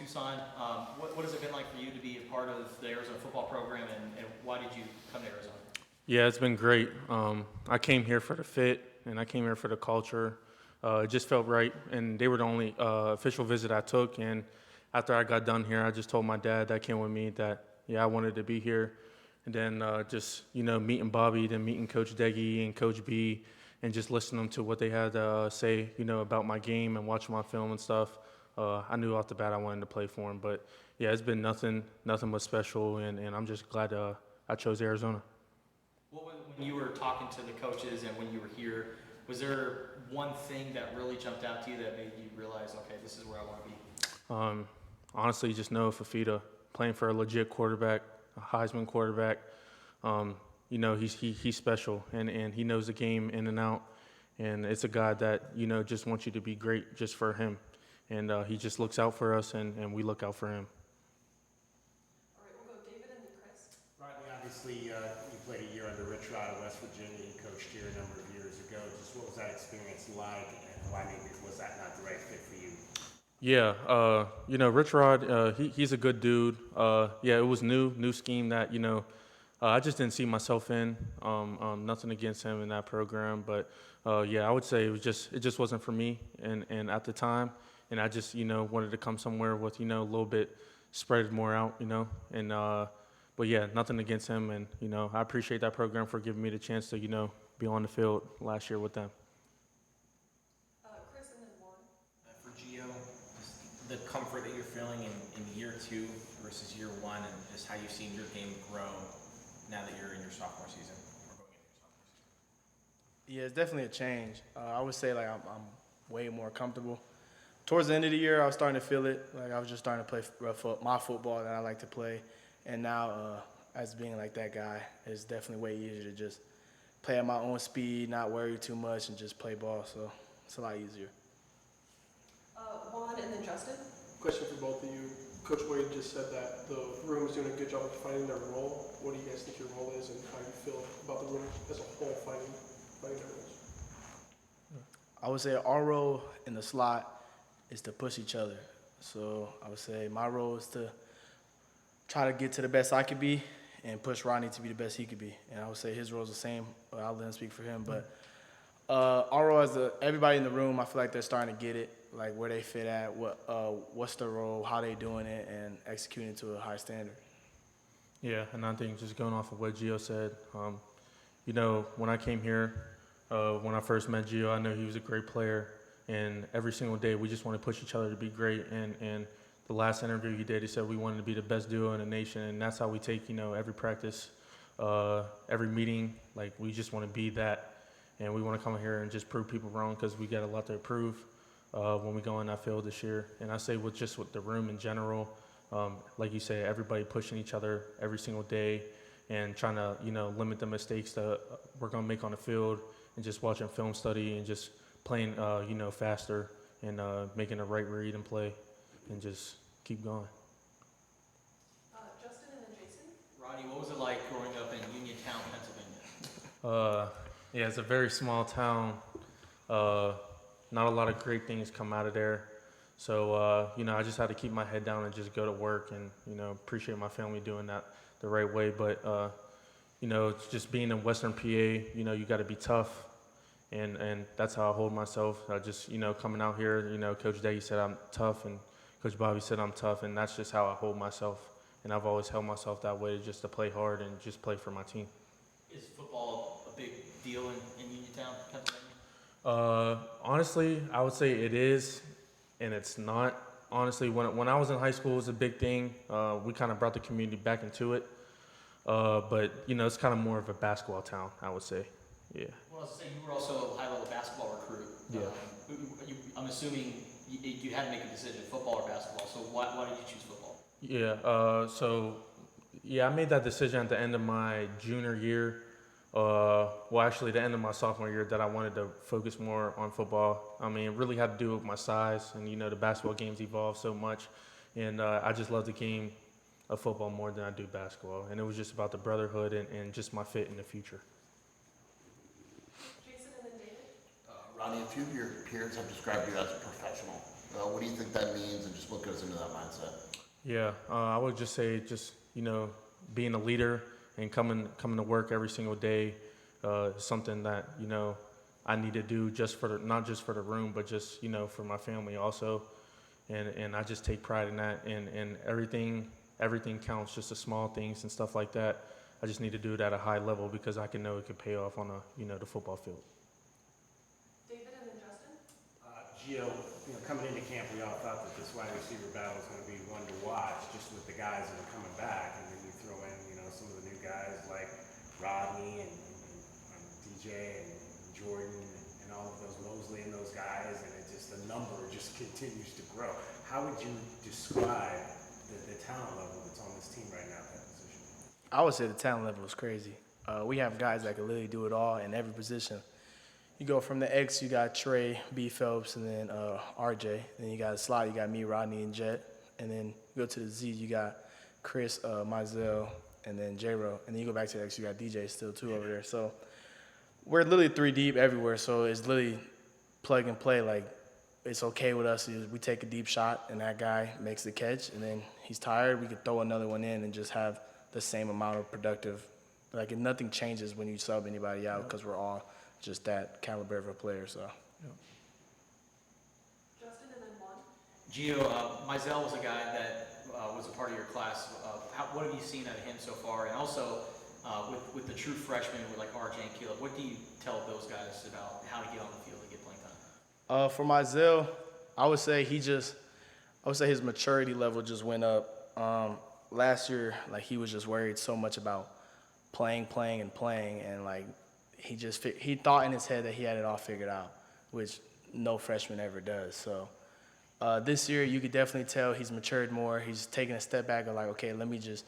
Tucson. What has it been like for you to be a part of the Arizona football program, and why did you come to Arizona? Yeah, it's been great. I came here for the fit, and I came here for the culture. It just felt right, and they were the only official visit I took. And after I got done here, I just told my dad that came with me that, yeah, I wanted to be here. And then just, meeting Bobby, then meeting Coach Deggy and Coach B, and just listening to what they had to say, about my game and watching my film and stuff. I knew off the bat I wanted to play for him. But, yeah, it's been nothing but special, and I'm just glad I chose Arizona. When you were talking to the coaches and when you were here, was there one thing that really jumped out to you that made you realize, okay, this is where I want to be? Honestly, just Noah Fafita, playing for a legit quarterback, a Heisman quarterback. He's special, and he knows the game in and out. And it's a guy that, just wants you to be great just for him. And he just looks out for us, and we look out for him. All right, we'll go David and then Chris. Rodney, obviously, you played a year under Rich Rod of West Virginia. You coached here a number of years ago. Just what was that experience like, and why maybe was that not the right fit for you? Yeah, Rich Rod, he's a good dude. Yeah, it was new scheme that, I just didn't see myself in. Nothing against him in that program, but yeah, I would say it just wasn't for me. And at the time, and I just wanted to come somewhere with a little bit spread more out, and but yeah, nothing against him, and I appreciate that program for giving me the chance to be on the field last year with them. Chris and then Juan. For Gio, just the comfort that you're feeling in year 2 versus year 1, and just how you've seen your game grow now that you're in your sophomore season, or going into your sophomore season. Yeah, it's definitely a change. I would say I'm way more comfortable. Towards the end of the year, I was starting to feel it. Like I was just starting to play my football that I like to play, and now as being like that guy, it's definitely way easier to just play at my own speed, not worry too much, and just play ball. So it's a lot easier. Juan and then Justin. Question for both of you. Coach Wade just said that the room is doing a good job of finding their role. What do you guys think your role is, and how you feel about the room as a whole finding their roles? I would say our role in the slot is to push each other. So I would say my role is to try to get to the best I could be and push Rodney to be the best he could be. And I would say his role is the same, but I'll let him speak for him. But our role as everybody in the room, I feel like they're starting to get it, like where they fit at, what's their role, how they doing it, and executing to a high standard. Yeah, and I think just going off of what Gio said, when I came here, when I first met Gio, I know he was a great player, and every single day we just want to push each other to be great. And the last interview he did, he said we wanted to be the best duo in the nation, and that's how we take every practice, every meeting. Like we just want to be that, and we want to come here and just prove people wrong because we got a lot to prove when we go on that field this year. And I say with the room in general, like you say, everybody pushing each other every single day and trying to limit the mistakes that we're gonna make on the field, and just watching film study and just playing faster and making the right read and play and just keep going. Justin and then Jason. Rodney, what was it like growing up in Uniontown, Pennsylvania? Yeah, it's a very small town. Not a lot of great things come out of there. So, I just had to keep my head down and just go to work and, appreciate my family doing that the right way. But, it's just being in Western PA, you got to be tough. And that's how I hold myself. I just, coming out here, Coach Deggy said I'm tough, and Coach Bobby said I'm tough, and that's just how I hold myself. And I've always held myself that way, just to play hard and just play for my team. Is football a big deal in Uniontown, Pennsylvania? Honestly, I would say it is, and it's not. Honestly, when I was in high school, it was a big thing. We kind of brought the community back into it. But, it's kind of more of a basketball town, I would say. Yeah. Well, I was saying you were also a high-level basketball recruit. Yeah. I'm assuming you had to make a decision, football or basketball. So why did you choose football? Yeah. I made that decision at the end of my junior year. Actually, the end of my sophomore year, that I wanted to focus more on football. I mean, it really had to do with my size, and the basketball games evolved so much, and I just love the game of football more than I do basketball, and it was just about the brotherhood and just my fit in the future. Jason and then David. Rodney, a few of your peers have described you as a professional. What do you think that means, and just what goes into that mindset? Yeah, I would just say just, being a leader and coming to work every single day is something that, I need to do just for not just for the room, but just, for my family also. And I just take pride in that, and everything counts, just the small things and stuff like that. I just need to do it at a high level because I know it can pay off on the football field. David and then Justin? Gio, coming into camp, we all thought that this wide receiver battle was going to be one to watch, just with the guys that are coming back, and then you throw in, some of the new guys like Rodney and DJ and Jordan and all of those Mosley and those guys, and the number just continues to grow. How would you describe the talent level that's on this team right now at that position? I would say the talent level is crazy. We have guys that can literally do it all in every position. You go from the X, you got Trey, B. Phelps, and then RJ. Then you got slot, you got me, Rodney, and Jet. And then you go to the Z, you got Chris, Mizell, and then J-Ro. And then you go back to the X, you got DJ still too over there. So we're literally 3 deep everywhere. So it's literally plug and play. Like, it's okay with us. We take a deep shot, and that guy makes the catch. And then he's tired, we could throw another one in and just have the same amount of productive. Like, nothing changes when you sub anybody out because we're all just that caliber of a player. So. Justin and then Juan? Gio, Mizell was a guy that was a part of your class. What have you seen out of him so far? And also, with the true freshmen with like RJ and Caleb, what do you tell those guys about how to get on the field and get playing time? For Mizell, I would say his maturity level just went up. Last year, like, he was just worried so much about playing, and like he thought in his head that he had it all figured out, which no freshman ever does. So this year, you could definitely tell he's matured more. He's taking a step back and like, okay, let me just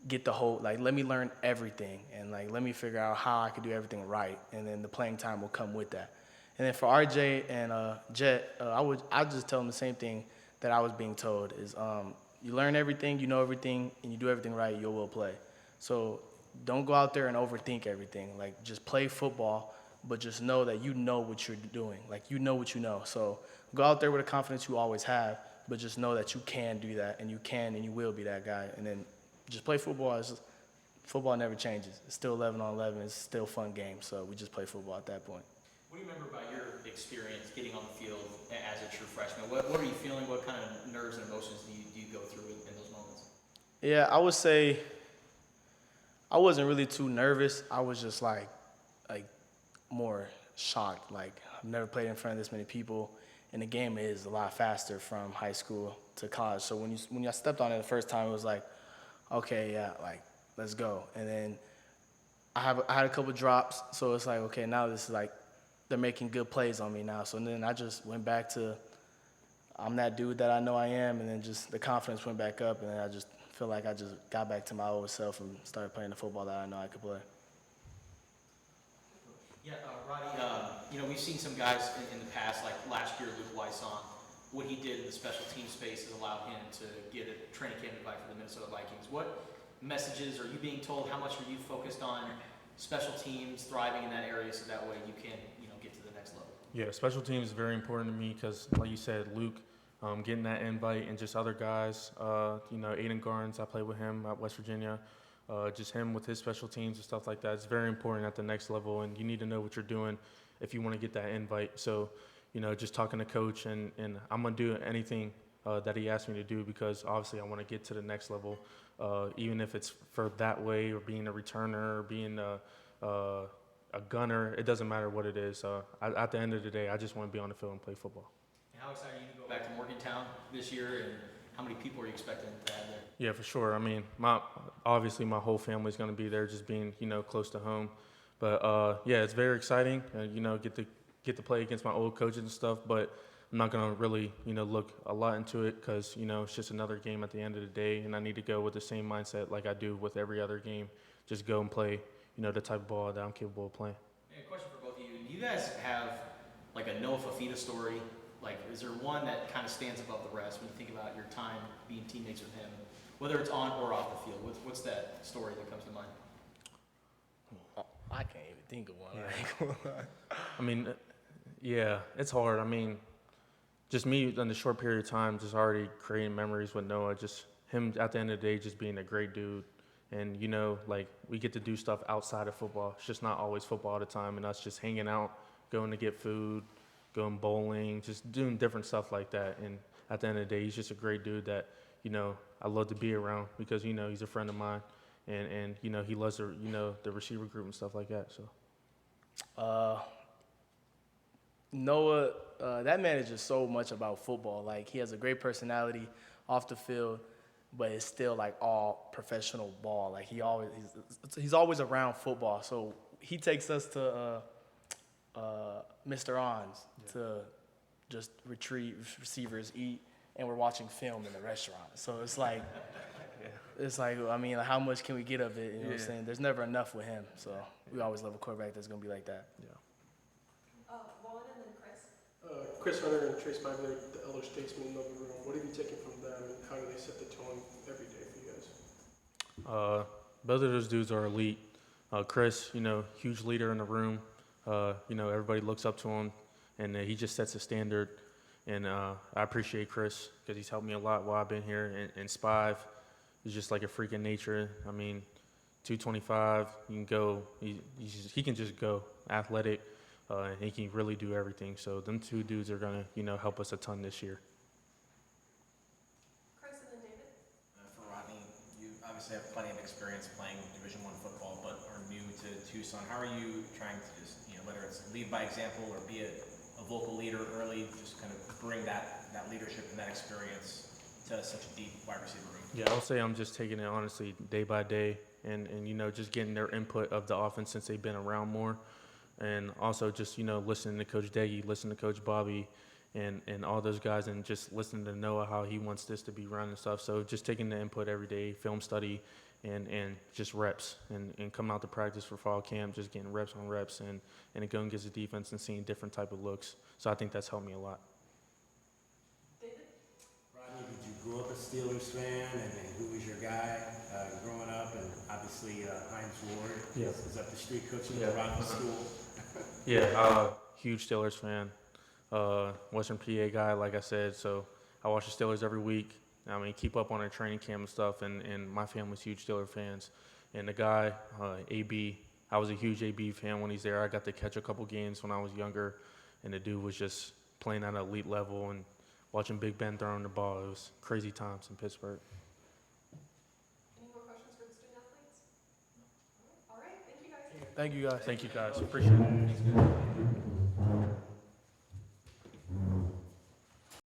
get the whole, like, let me learn everything, and like, let me figure out how I can do everything right, and then the playing time will come with that. And then for RJ and Jet, I'd just tell them the same thing that I was being told is you learn everything, you know everything, and you do everything right, you will play. So don't go out there and overthink everything. Like, just play football, but just know that you know what you're doing. Like, you know what you know. So go out there with the confidence you always have, but just know that you can do that, and you can and you will be that guy. And then just play football. Football never changes. It's still 11 on 11. It's still a fun game. So we just play football at that point. What do you remember about your experience getting on the field as a true freshman? What are you feeling? What kind of nerves and emotions do you go through in those moments? Yeah, I would say I wasn't really too nervous. I was just like more shocked. Like, I've never played in front of this many people, and the game is a lot faster from high school to college. So when I stepped on it the first time, it was like, okay, yeah, like, let's go. And then I had a couple drops, so it's like, okay, now this is like, they're making good plays on me now. So then I just went back to, I'm that dude that I know I am, and then just the confidence went back up, and then I just feel like I just got back to my old self and started playing the football that I know I could play. Yeah, Rodney, we've seen some guys in the past, like last year, Luke Weisson, what he did in the special team space has allowed him to get a training camp invite for the Minnesota Vikings. What messages are you being told? How much are you focused on special teams, thriving in that area, so that way you can, get to the next level? Yeah, special teams is very important to me because, like you said, Luke, getting that invite, and just other guys, Aiden Garnes, I played with him at West Virginia, just him with his special teams and stuff like that. It's very important at the next level, and you need to know what you're doing if you want to get that invite. So, just talking to coach, and I'm going to do anything that he asked me to do, because obviously I want to get to the next level, even if it's for that way, or being a returner, or being a gunner. It doesn't matter what it is. At the end of the day, I just want to be on the field and play football. And how excited are you to go back to Morgantown this year, and how many people are you expecting to have there? Yeah, for sure. I mean, obviously my whole family's going to be there, just being close to home. But yeah, it's very exciting. Get to play against my old coaches and stuff. But I'm not going to really look a lot into it, because it's just another game at the end of the day, and I need to go with the same mindset like I do with every other game. Just go and play the type of ball that I'm capable of playing. Yeah, question for both of you. Do you guys have like a Noah Fafita story? Like, is there one that kind of stands above the rest when you think about your time being teammates with him, whether it's on or off the field? What's that story that comes to mind? I can't even think of one. Yeah. I mean, yeah, it's hard. I mean, just me in the short period of time, just already creating memories with Noah. Just him at the end of the day, just being a great dude. And, you know, like, we get to do stuff outside of football. It's just not always football all the time, and us just hanging out, going to get food, going bowling, just doing different stuff like that. And at the end of the day, he's just a great dude that, you know, I love to be around because, you know, he's a friend of mine. And you know, he loves the, you know, the receiver group and stuff like that. So Noah, that man is just so much about football. Like, he has a great personality off the field, but it's still like all professional ball. Like, he's always around football. So he takes us to Mr. On's to just retrieve receivers, eat, and we're watching film in the restaurant. So it's like, I mean, like, how much can we get of it? You know what I'm saying? There's never enough with him. So we always love a quarterback that's going to be like that. yeah. Wallen and then Chris. Chris Hunter and Trace Magler, the elder statesmen in the room. What have you taken from them, and how do they set the tone every day for you guys? Both of those dudes are elite. Chris, you know, huge leader in the room. You know, everybody looks up to him, and he just sets a standard. And I appreciate Chris because he's helped me a lot while I've been here. And Spive is just like a freak in nature. I mean, 225, he can go. He can just go athletic. And he can really do everything. So them two dudes are gonna, you know, help us a ton this year. Chris and then David. For Rodney, you obviously have plenty of experience playing Division I football, but are new to Tucson. How are you trying to just, you know, whether it's lead by example or be a vocal leader early, just kind of bring that leadership and that experience to such a deep wide receiver room? Yeah, I'll say I'm just taking it honestly day by day, and you know, just getting their input of the offense since they've been around more. And also just, you know, listening to Coach Deggy, listening to Coach Bobby, and all those guys, and just listening to Noah, how he wants this to be run and stuff. So just taking the input every day, film study, and just reps, and coming out to practice for fall camp, just getting reps on reps, and going against the defense and seeing different type of looks. So I think that's helped me a lot. David. Rodney, did you grow up a Steelers fan, and who was your guy growing up? And obviously Heinz Ward is up the street coaching at the Rodney School. Yeah, huge Steelers fan. Western PA guy, like I said. So I watch the Steelers every week. I mean, keep up on their training camp and stuff. And my family's huge Steelers fans. And the guy, AB, I was a huge AB fan when he's there. I got to catch a couple games when I was younger. And the dude was just playing at an elite level and watching Big Ben throwing the ball. It was crazy times in Pittsburgh. Any more questions for the student athletes? All right. Thank you guys. Thank you, guys. Thank you guys. Appreciate it.